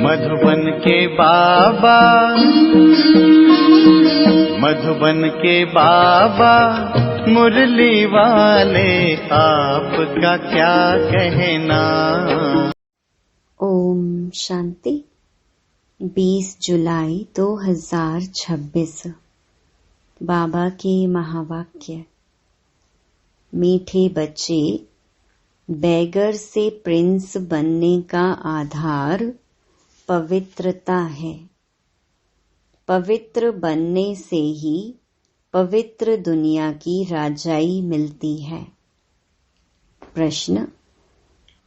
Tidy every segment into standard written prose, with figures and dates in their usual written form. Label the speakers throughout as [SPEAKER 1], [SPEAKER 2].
[SPEAKER 1] मधुबन के बाबा, मधुबन के बाबा मुरली वाले, आपका क्या कहना।
[SPEAKER 2] ओम शांति। 20 जुलाई 2026। बाबा के महावाक्य। मीठे बच्चे, बैगर से प्रिंस बनने का आधार पवित्रता है। पवित्र बनने से ही पवित्र दुनिया की राजाई मिलती है। प्रश्न: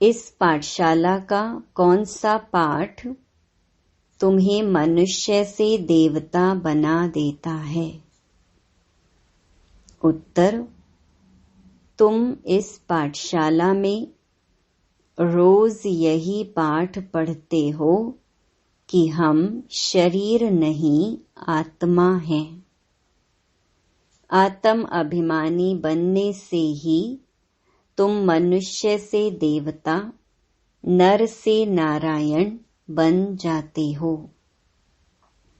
[SPEAKER 2] इस पाठशाला का कौन सा पाठ तुम्हें मनुष्य से देवता बना देता है? उत्तर: तुम इस पाठशाला में रोज यही पाठ पढ़ते हो कि हम शरीर नहीं आत्मा हैं। आत्म अभिमानी बनने से ही तुम मनुष्य से देवता, नर से नारायण बन जाते हो।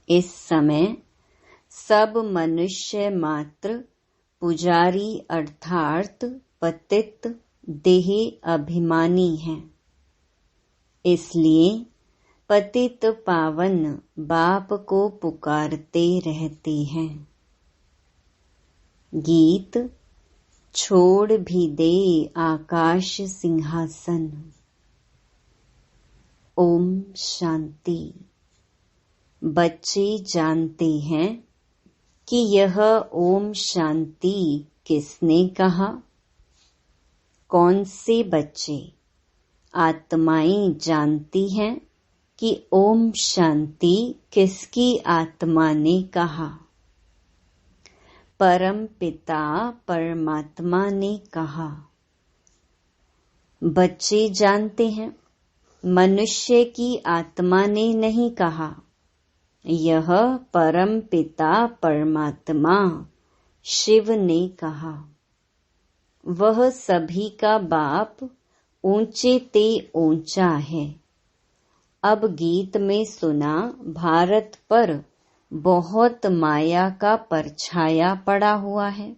[SPEAKER 2] इस समय सब मनुष्य मात्र पुजारी अर्थात पतित देह अभिमानी हैं। इसलिए पतित पावन बाप को पुकारते रहते हैं। गीत: छोड़ भी दे आकाश सिंहासन। ओम शांति। बच्चे जानते हैं कि यह ओम शांति किसने कहा? कौन से बच्चे? आत्माएं जानती हैं कि ओम शांति किसकी आत्मा ने कहा? परम पिता परमात्मा ने कहा। बच्चे जानते हैं मनुष्य की आत्मा ने नहीं कहा। यह परम पिता परमात्मा शिव ने कहा। वह सभी का बाप ऊंचे ते ऊंचा है। अब गीत में सुना, भारत पर बहुत माया का परछाया पड़ा हुआ है।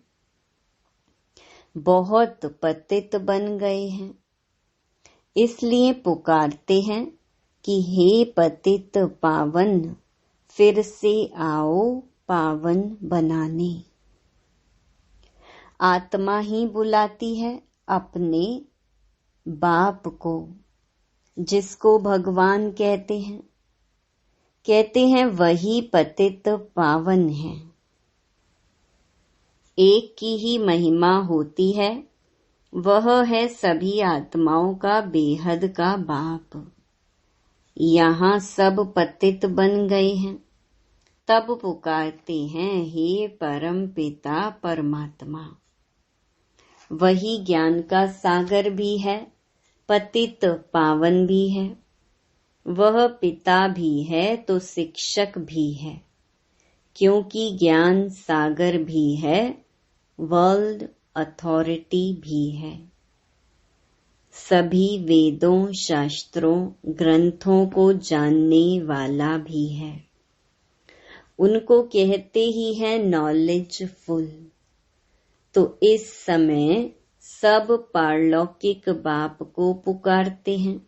[SPEAKER 2] बहुत पतित बन गए हैं। इसलिए पुकारते हैं कि हे पतित पावन, फिर से आओ पावन बनाने। आत्मा ही बुलाती है अपने बाप को, जिसको भगवान कहते हैं। कहते हैं वही पतित पावन है। एक की ही महिमा होती है, वह है सभी आत्माओं का बेहद का बाप। यहाँ सब पतित बन गए हैं, तब पुकारते हैं हे परम पिता परमात्मा। वही ज्ञान का सागर भी है, पतित पावन भी है। वह पिता भी है तो शिक्षक भी है, क्योंकि ज्ञान सागर भी है, वर्ल्ड अथॉरिटी भी है। सभी वेदों, शास्त्रों, ग्रंथों को जानने वाला भी है। उनको कहते ही है नॉलेजफुल। तो इस समय सब पारलौकिक बाप को पुकारते हैं,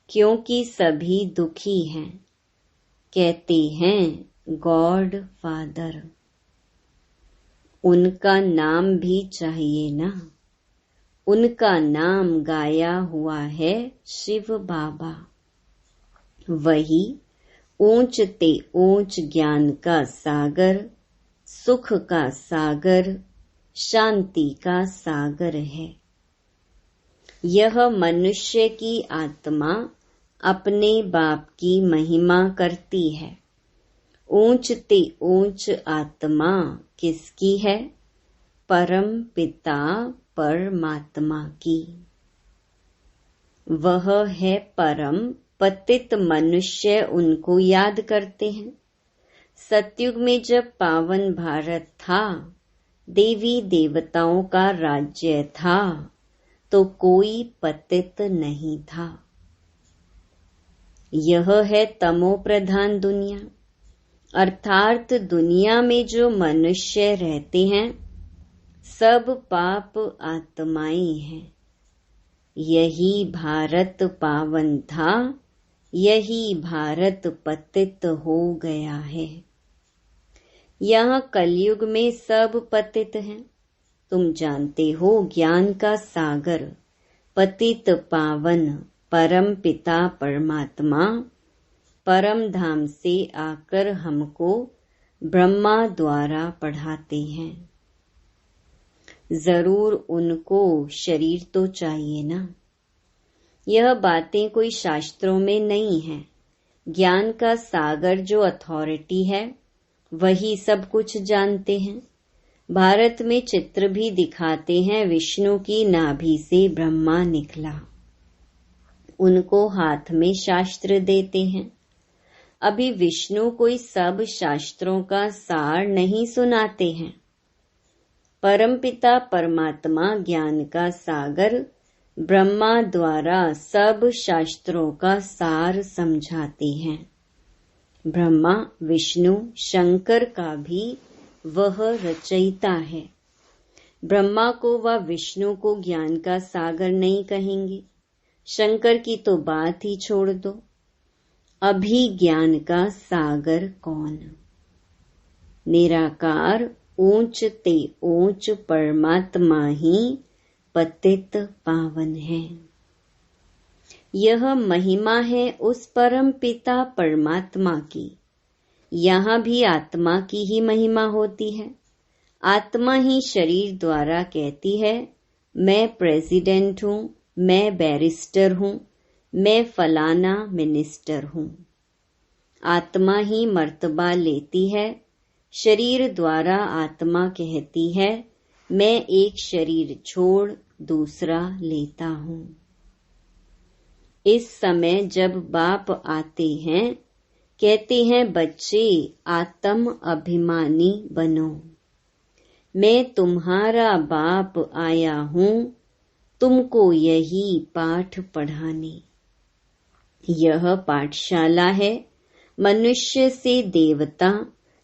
[SPEAKER 2] क्योंकि सभी दुखी हैं। कहते हैं गॉड फादर। उनका नाम भी चाहिए ना। उनका नाम गाया हुआ है शिव बाबा। वही ऊंच ते ऊंच ज्ञान का सागर, सुख का सागर, शांति का सागर है। यह मनुष्य की आत्मा अपने बाप की महिमा करती है। ऊंच ते ऊंच आत्मा किसकी है? परम पिता परमात्मा की। वह है परम। पतित मनुष्य उनको याद करते हैं। सतयुग में जब पावन भारत था, देवी देवताओं का राज्य था, तो कोई पतित नहीं था। यह है तमो प्रधान दुनिया, अर्थात दुनिया में जो मनुष्य रहते हैं सब पाप आत्माएं हैं। यही भारत पावन था, यही भारत पतित हो गया है। यहाँ कलयुग में सब पतित हैं। तुम जानते हो ज्ञान का सागर पतित पावन परम पिता परमात्मा परम धाम से आकर हमको ब्रह्मा द्वारा पढ़ाते हैं। जरूर उनको शरीर तो चाहिए ना। यह बातें कोई शास्त्रों में नहीं है। ज्ञान का सागर जो अथॉरिटी है वही सब कुछ जानते हैं। भारत में चित्र भी दिखाते हैं, विष्णु की नाभि से ब्रह्मा निकला। उनको हाथ में शास्त्र देते हैं। अभी विष्णु कोई सब शास्त्रों का सार नहीं सुनाते हैं। परमपिता परमात्मा ज्ञान का सागर ब्रह्मा द्वारा सब शास्त्रों का सार समझाते हैं। ब्रह्मा विष्णु शंकर का भी वह रचयिता है। ब्रह्मा को व विष्णु को ज्ञान का सागर नहीं कहेंगे। शंकर की तो बात ही छोड़ दो। अभी ज्ञान का सागर कौन? निराकार ऊंच ते ऊंच परमात्मा ही पतित पावन है। यह महिमा है उस परम पिता परमात्मा की। यहाँ भी आत्मा की ही महिमा होती है। आत्मा ही शरीर द्वारा कहती है, मैं प्रेसिडेंट हूँ, मैं बैरिस्टर हूँ, मैं फलाना मिनिस्टर हूँ। आत्मा ही मर्तबा लेती है। शरीर द्वारा आत्मा कहती है, मैं एक शरीर छोड़ दूसरा लेता हूँ। इस समय जब बाप आते हैं, कहते हैं बच्चे आत्म अभिमानी बनो। मैं तुम्हारा बाप आया हूँ तुमको यही पाठ पढ़ाने। यह पाठशाला है मनुष्य से देवता,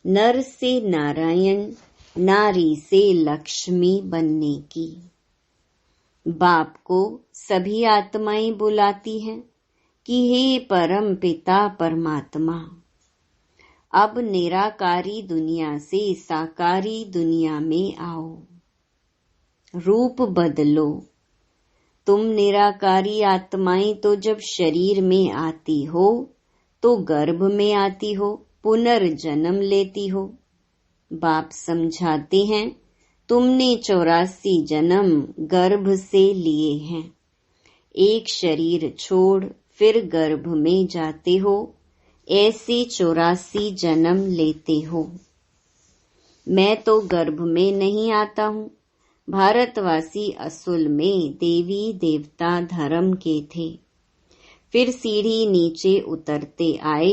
[SPEAKER 2] नर से नारायण, नारी से लक्ष्मी बनने की। बाप को सभी आत्माएं बुलाती हैं कि हे परम पिता परमात्मा, अब निराकारी दुनिया से साकारी दुनिया में आओ, रूप बदलो। तुम निराकारी आत्माएं तो जब शरीर में आती हो तो गर्भ में आती हो, पुनर्जन्म लेती हो। बाप समझाते हैं, तुमने 84 जन्म गर्भ से लिए हैं। एक शरीर छोड़ फिर गर्भ में जाते हो, ऐसे 84 जन्म लेते हो। मैं तो गर्भ में नहीं आता हूँ। भारतवासी असल में देवी देवता धर्म के थे। फिर सीढ़ी नीचे उतरते आए,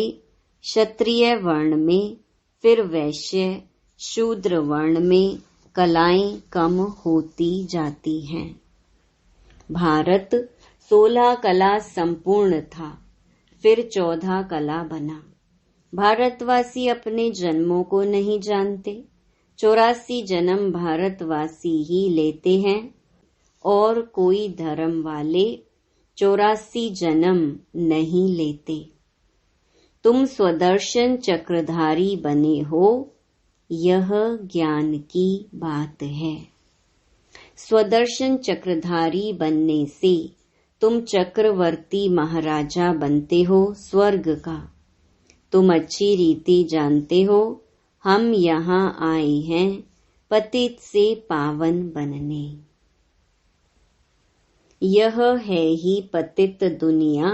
[SPEAKER 2] क्षत्रिय वर्ण में, फिर वैश्य शूद्र वर्ण में कलाएं कम होती जाती हैं। भारत 16 कला संपूर्ण था, फिर 14 कला बना। भारतवासी अपने जन्मों को नहीं जानते। 84 जन्म भारतवासी ही लेते हैं और कोई धर्म वाले 84 जन्म नहीं लेते। तुम स्वदर्शन चक्रधारी बने हो, यह ज्ञान की बात है। स्वदर्शन चक्रधारी बनने से तुम चक्रवर्ती महाराजा बनते हो स्वर्ग का। तुम अच्छी रीति जानते हो, हम यहाँ आए हैं पतित से पावन बनने। यह है ही पतित दुनिया।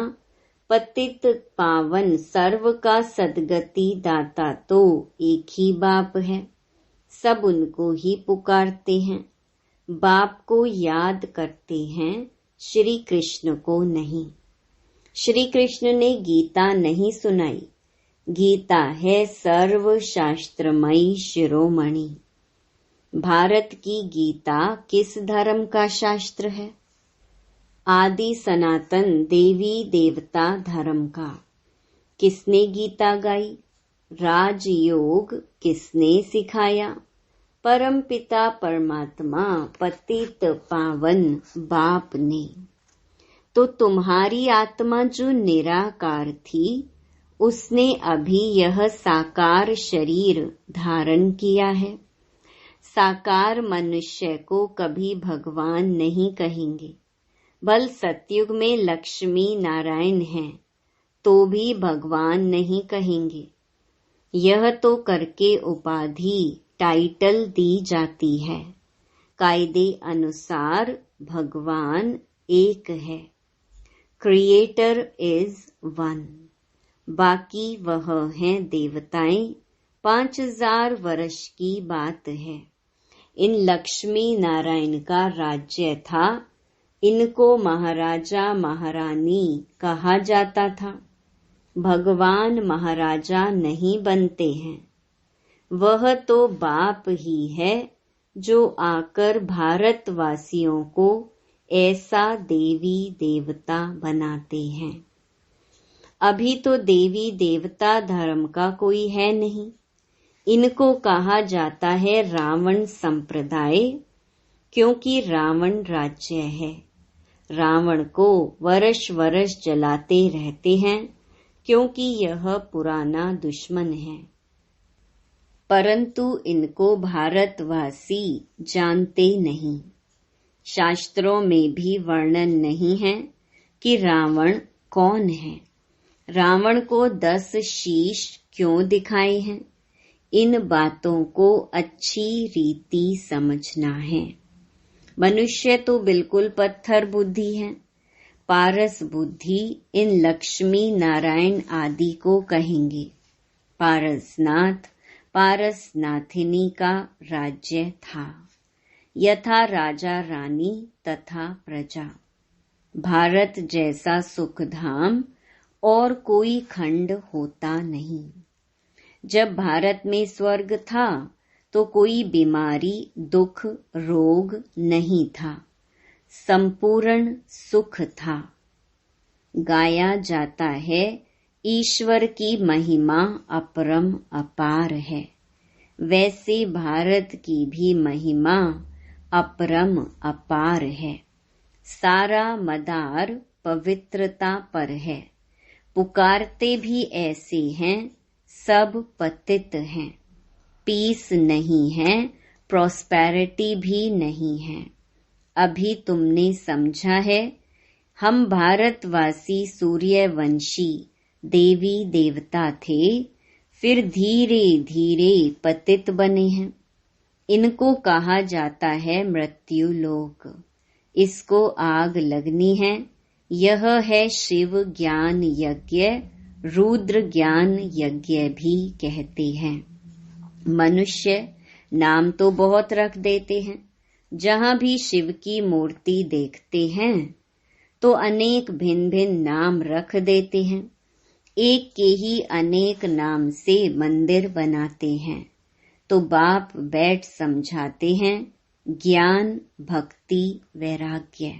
[SPEAKER 2] पतित पावन सर्व का सदगति दाता तो एक ही बाप है। सब उनको ही पुकारते हैं, बाप को याद करते हैं, श्री कृष्ण को नहीं। श्री कृष्ण ने गीता नहीं सुनाई। गीता है सर्व शास्त्रमयी शिरोमणि। भारत की गीता किस धर्म का शास्त्र है? आदि सनातन देवी देवता धर्म का। किसने गीता गाई, राजयोग किसने सिखाया, परम पिता परमात्मा पतित पावन बाप ने। तो तुम्हारी आत्मा जो निराकार थी, उसने अभी यह साकार शरीर धारण किया है। साकार मनुष्य को कभी भगवान नहीं कहेंगे। बल सतयुग में लक्ष्मी नारायण हैं, तो भी भगवान नहीं कहेंगे। यह तो करके उपाधि टाइटल दी जाती है। कायदे अनुसार भगवान एक है, क्रिएटर इज वन। बाकी वह हैं देवताएं, 5000 वर्ष की बात है। इन लक्ष्मी नारायण का राज्य था, इनको महाराजा महारानी कहा जाता था। भगवान महाराजा नहीं बनते हैं, वह तो बाप ही है जो आकर भारतवासियों को ऐसा देवी देवता बनाते हैं। अभी तो देवी देवता धर्म का कोई है नहीं। इनको कहा जाता है रावण संप्रदाय, क्योंकि रावण राज्य है। रावण को वर्ष वर्ष जलाते रहते हैं, क्योंकि यह पुराना दुश्मन है। परंतु इनको भारतवासी जानते नहीं। शास्त्रों में भी वर्णन नहीं है कि रावण कौन है। रावण को 10 शीश क्यों दिखाए हैं, इन बातों को अच्छी रीति समझना है। मनुष्य तो बिल्कुल पत्थर बुद्धि है। पारस बुद्धि इन लक्ष्मी नारायण आदि को कहेंगे। पारसनाथ पारसनाथिनी का राज्य था, यथा राजा रानी तथा प्रजा। भारत जैसा सुखधाम और कोई खंड होता नहीं। जब भारत में स्वर्ग था तो कोई बीमारी दुख रोग नहीं था, संपूर्ण सुख था। गाया जाता है ईश्वर की महिमा अपरम अपार है। वैसे भारत की भी महिमा अपरम अपार है। सारा मदार पवित्रता पर है। पुकारते भी ऐसे हैं, सब पतित हैं। पीस नहीं है, प्रॉस्पेरिटी भी नहीं है। अभी तुमने समझा है, हम भारतवासी सूर्यवंशी देवी देवता थे, फिर धीरे धीरे पतित बने हैं। इनको कहा जाता है मृत्यु लोक। इसको आग लगनी है। यह है शिव ज्ञान यज्ञ, रुद्र ज्ञान यज्ञ भी कहते हैं। मनुष्य नाम तो बहुत रख देते हैं। जहाँ भी शिव की मूर्ति देखते हैं तो अनेक भिन्न भिन्न नाम रख देते हैं। एक के ही अनेक नाम से मंदिर बनाते हैं। तो बाप बैठ समझाते हैं, ज्ञान भक्ति वैराग्य।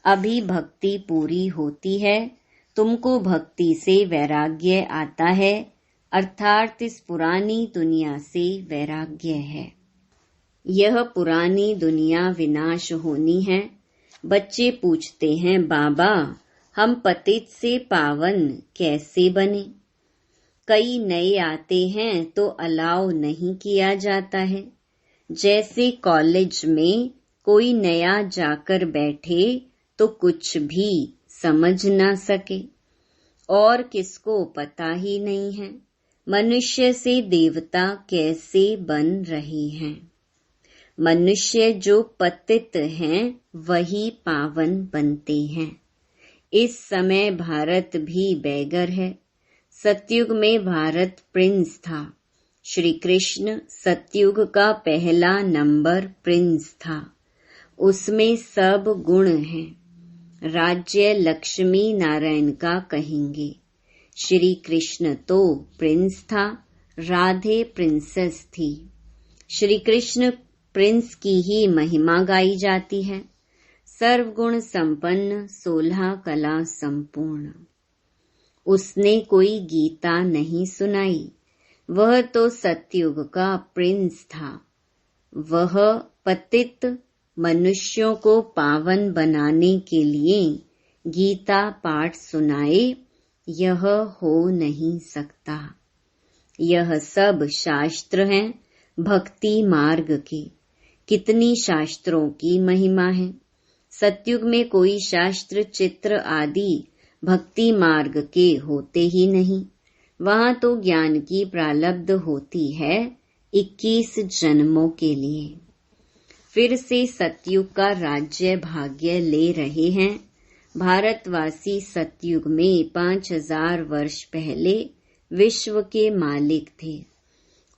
[SPEAKER 2] अभी भक्ति पूरी होती है, तुमको भक्ति से वैराग्य आता है, अर्थात इस पुरानी दुनिया से वैराग्य है। यह पुरानी दुनिया विनाश होनी है। बच्चे पूछते हैं, बाबा हम पतित से पावन कैसे बने? कई नए आते हैं तो अलाउ नहीं किया जाता है। जैसे कॉलेज में कोई नया जाकर बैठे तो कुछ भी समझ ना सके, और किसको पता ही नहीं है मनुष्य से देवता कैसे बन रहे हैं। मनुष्य जो पतित हैं वही पावन बनते हैं। इस समय भारत भी बैगर है। सतयुग में भारत प्रिंस था। श्री कृष्ण सतयुग का पहला नंबर प्रिंस था। उसमें सब गुण हैं। राज्य लक्ष्मी नारायण का कहेंगे। श्री कृष्ण तो प्रिंस था, राधे प्रिंसेस थी। श्री कृष्ण प्रिंस की ही महिमा गाई जाती है। सर्वगुण संपन्न 16 कला संपूर्ण। उसने कोई गीता नहीं सुनाई। वह तो सतयुग का प्रिंस था। वह पतित मनुष्यों को पावन बनाने के लिए गीता पाठ सुनाए, यह हो नहीं सकता। यह सब शास्त्र हैं भक्ति मार्ग के। कितनी शास्त्रों की महिमा है। सतयुग में कोई शास्त्र चित्र आदि भक्ति मार्ग के होते ही नहीं। वहाँ तो ज्ञान की प्रारब्ध होती है 21 जन्मों के लिए। फिर से सतयुग का राज्य भाग्य ले रहे हैं। भारतवासी सतयुग में 5000 वर्ष पहले विश्व के मालिक थे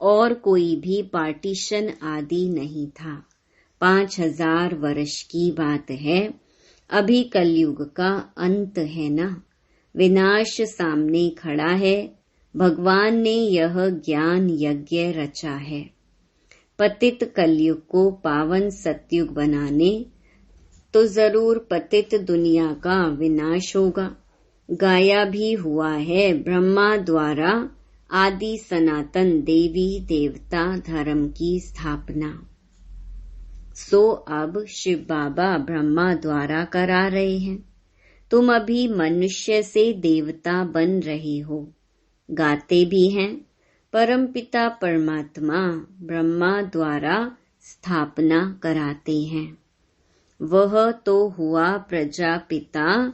[SPEAKER 2] और कोई भी पार्टीशन आदि नहीं था। 5000 वर्ष की बात है। अभी कलयुग का अंत है ना। विनाश सामने खड़ा है। भगवान ने यह ज्ञान यज्ञ रचा है। पतित कलयुग को पावन सतयुग बनाने तो जरूर पतित दुनिया का विनाश होगा। गाया भी हुआ है ब्रह्मा द्वारा आदि सनातन देवी देवता धर्म की स्थापना। सो अब शिव बाबा ब्रह्मा द्वारा करा रहे हैं। तुम अभी मनुष्य से देवता बन रहे हो। गाते भी हैं। परमपिता परमात्मा ब्रह्मा द्वारा स्थापना कराते हैं। वह तो हुआ प्रजापिता,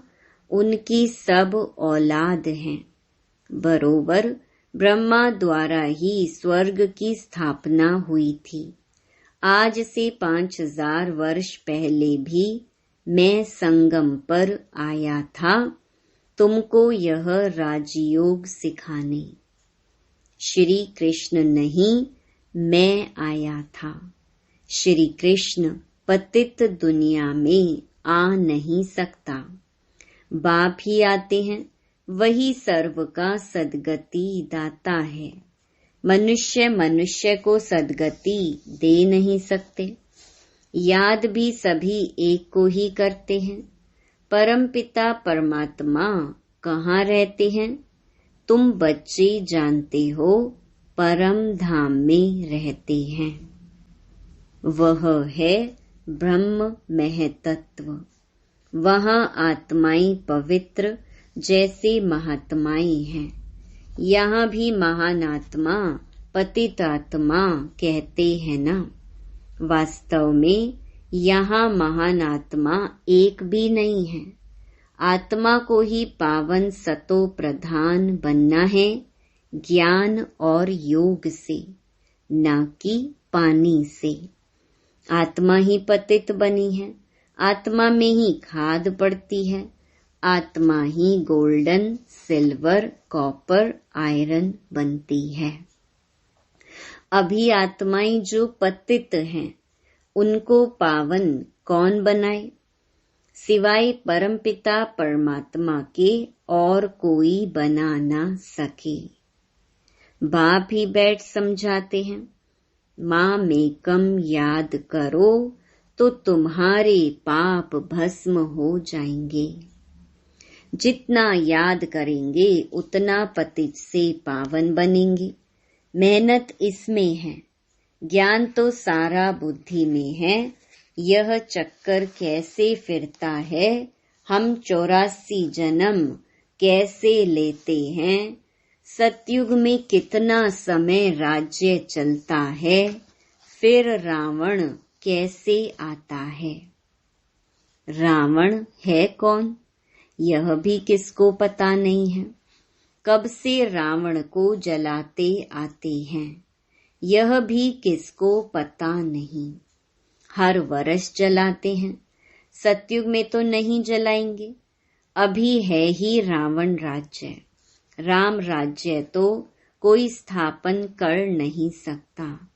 [SPEAKER 2] उनकी सब औलाद हैं। बरोबर ब्रह्मा द्वारा ही स्वर्ग की स्थापना हुई थी। आज से 5000 वर्ष पहले भी मैं संगम पर आया था तुमको यह राजयोग सिखाने। श्री कृष्ण नहीं, मैं आया था। श्री कृष्ण पतित दुनिया में आ नहीं सकता। बाप ही आते हैं। वही सर्व का सद्गति दाता है। मनुष्य मनुष्य को सद्गति दे नहीं सकते। याद भी सभी एक को ही करते हैं। परमपिता परमात्मा कहाँ रहते हैं? तुम बच्चे जानते हो, परम धाम में रहते हैं। वह है ब्रह्म महतत्व। वहाँ आत्माएं पवित्र जैसे महात्माएं हैं। यहाँ भी महान आत्मा पतित आत्मा कहते हैं ना। वास्तव में यहाँ महान आत्मा एक भी नहीं है। आत्मा को ही पावन सतो प्रधान बनना है, ज्ञान और योग से, न कि पानी से। आत्मा ही पतित बनी है। आत्मा में ही खाद पड़ती है। आत्मा ही गोल्डन, सिल्वर, कॉपर, आयरन बनती है। अभी आत्माएं जो पतित हैं, उनको पावन कौन बनाए? सिवाय परमपिता परमात्मा के और कोई बना ना सके। बाप ही बैठ समझाते हैं। माँ मेकम याद करो तो तुम्हारे पाप भस्म हो जाएंगे। जितना याद करेंगे उतना पतित से पावन बनेंगे। मेहनत इसमें है। ज्ञान तो सारा बुद्धि में है। यह चक्कर कैसे फिरता है, हम 84 जन्म कैसे लेते हैं, सतयुग में कितना समय राज्य चलता है, फिर रावण कैसे आता है। रावण है कौन, यह भी किसको पता नहीं है। कब से रावण को जलाते आते हैं, यह भी किसको पता नहीं। हर वर्ष जलाते हैं। सतयुग में तो नहीं जलाएंगे। अभी है ही रावण राज्य। राम राज्य तो कोई स्थापन कर नहीं सकता।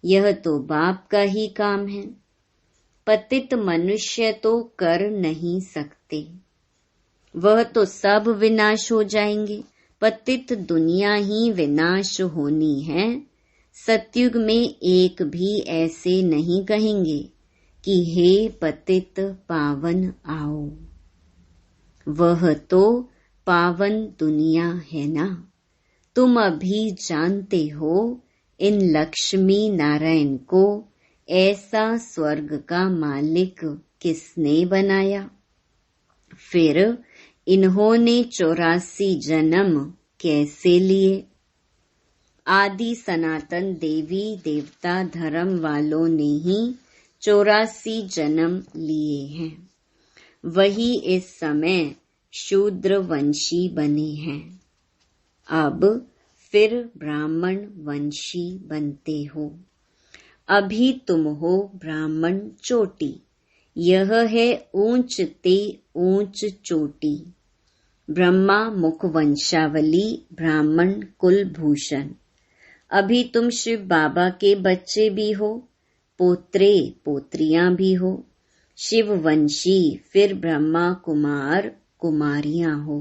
[SPEAKER 2] यह तो बाप का ही काम है। पतित मनुष्य तो कर नहीं सकते। वह तो सब विनाश हो जाएंगे। पतित दुनिया ही विनाश होनी है। सतयुग में एक भी ऐसे नहीं कहेंगे कि हे पतित पावन आओ। वह तो पावन दुनिया है ना। तुम अभी जानते हो इन लक्ष्मी नारायण को ऐसा स्वर्ग का मालिक किसने बनाया। फिर इन्होंने 84 जन्म कैसे लिए। आदि सनातन देवी देवता धर्म वालों ने ही 84 जन्म लिए हैं। वही इस समय शूद्र वंशी बने हैं। अब फिर ब्राह्मण वंशी बनते हो। अभी तुम हो ब्राह्मण चोटी। यह है ऊंच ते ऊंच चोटी। ब्रह्मा मुख वंशावली ब्राह्मण कुलभूषण। अभी तुम शिव बाबा के बच्चे भी हो, पोत्रे पोत्रियां भी हो। शिव वंशी फिर ब्रह्मा कुमार कुमारियां हो।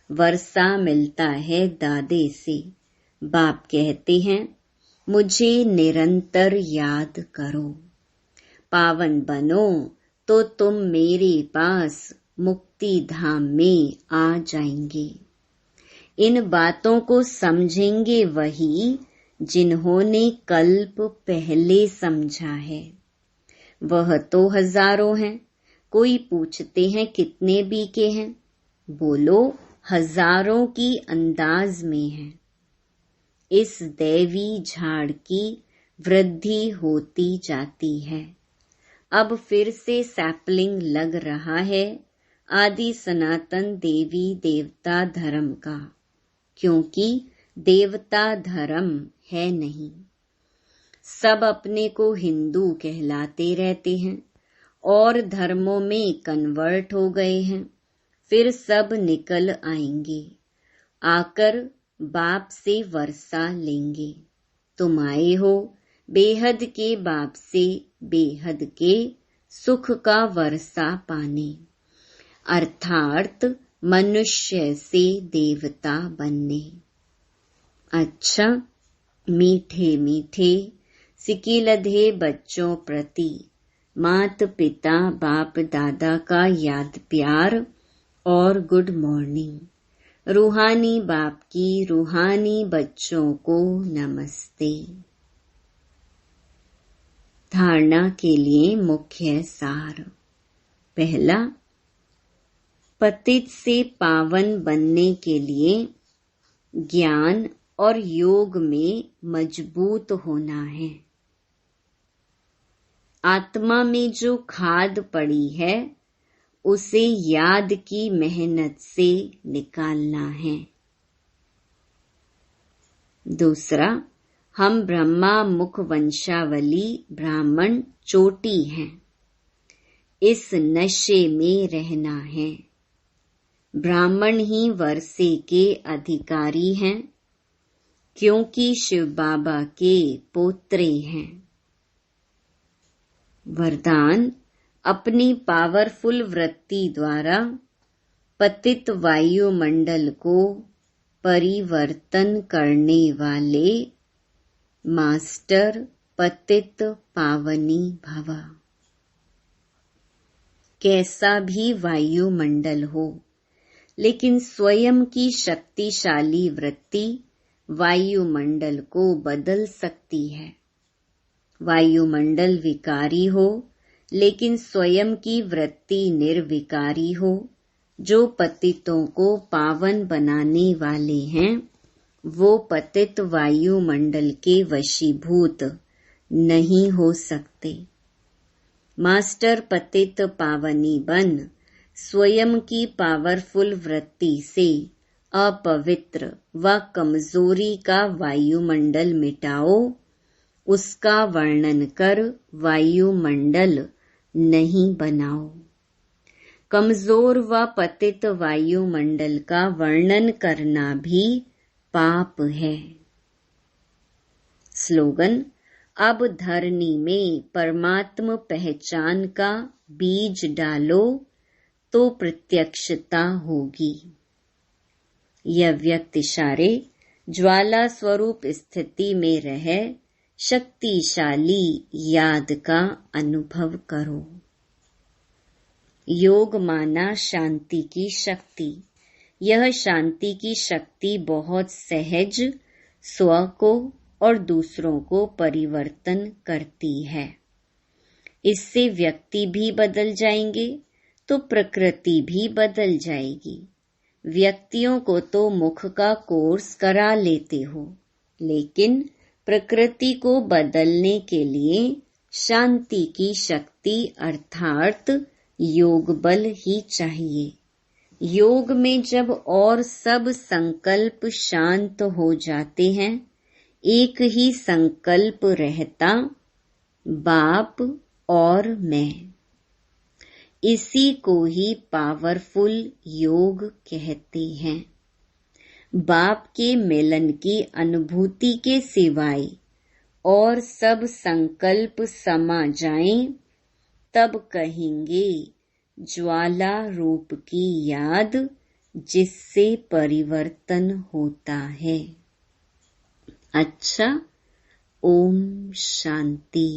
[SPEAKER 2] वर्षा मिलता है दादे से। बाप कहते हैं मुझे निरंतर याद करो। पावन बनो तो तुम मेरे पास मुक्ति धाम में आ जाएंगे। इन बातों को समझेंगे वही जिन्होंने कल्प पहले समझा है। वह तो हजारों हैं। कोई पूछते हैं कितने बीके हैं। बोलो हजारों की अंदाज में है। इस दैवी झाड़ की वृद्धि होती जाती है। अब फिर से सैपलिंग लग रहा है आदि सनातन देवी देवता धर्म का, क्योंकि देवता धर्म है नहीं। सब अपने को हिंदू कहलाते रहते हैं और धर्मों में कन्वर्ट हो गए हैं। फिर सब निकल आएंगे, आकर बाप से वर्षा लेंगे। तुम आए हो बेहद के बाप से बेहद के सुख का वर्षा पाने, अर्थात मनुष्य से देवता बनने। अच्छा, मीठे मीठे सिकिलधे बच्चों प्रति मात पिता बाप दादा का याद प्यार और गुड मॉर्निंग। रूहानी बाप की रूहानी बच्चों को नमस्ते। धारणा के लिए मुख्य सार। पहला, पतित से पावन बनने के लिए ज्ञान और योग में मजबूत होना है। आत्मा में जो खाद पड़ी है उसे याद की मेहनत से निकालना है। दूसरा, हम ब्रह्मा मुख वंशावली ब्राह्मण चोटी हैं। इस नशे में रहना है। ब्राह्मण ही वर्षे के अधिकारी हैं, क्योंकि शिव बाबा के पोत्रे हैं। वरदान, अपनी पावरफुल वृत्ति द्वारा पतित वायुमंडल को परिवर्तन करने वाले मास्टर पतित पावनी भव। कैसा भी वायुमंडल हो, लेकिन स्वयं की शक्तिशाली वृत्ति वायुमंडल को बदल सकती है। वायुमंडल विकारी हो, लेकिन स्वयं की वृत्ति निर्विकारी हो। जो पतितों को पावन बनाने वाले हैं, वो पतित वायुमंडल के वशीभूत नहीं हो सकते। मास्टर पतित पावनी बन स्वयं की पावरफुल वृत्ति से अपवित्र व कमजोरी का वायुमंडल मिटाओ। उसका वर्णन कर वायुमंडल नहीं बनाओ। कमजोर व पतित वायुमंडल का वर्णन करना भी पाप है। स्लोगन, अब धरनी में परमात्म पहचान का बीज डालो तो प्रत्यक्षता होगी। यह व्यक्ति इशारे ज्वाला स्वरूप स्थिति में रह शक्तिशाली याद का अनुभव करो। योग माना शांति की शक्ति, यह शांति की शक्ति बहुत सहज स्व को और दूसरों को परिवर्तन करती है। इससे व्यक्ति भी बदल जाएंगे तो प्रकृति भी बदल जाएगी। व्यक्तियों को तो मुख का कोर्स करा लेते हो, लेकिन प्रकृति को बदलने के लिए शांति की शक्ति अर्थात योग बल ही चाहिए। योग में जब और सब संकल्प शांत हो जाते हैं, एक ही संकल्प रहता, बाप और मैं। इसी को ही पावरफुल योग कहते हैं। बाप के मिलन की अनुभूति के सिवाय और सब संकल्प समा जाएं, तब कहेंगे ज्वाला रूप की याद जिससे परिवर्तन होता है। अच्छा, ओम शांति।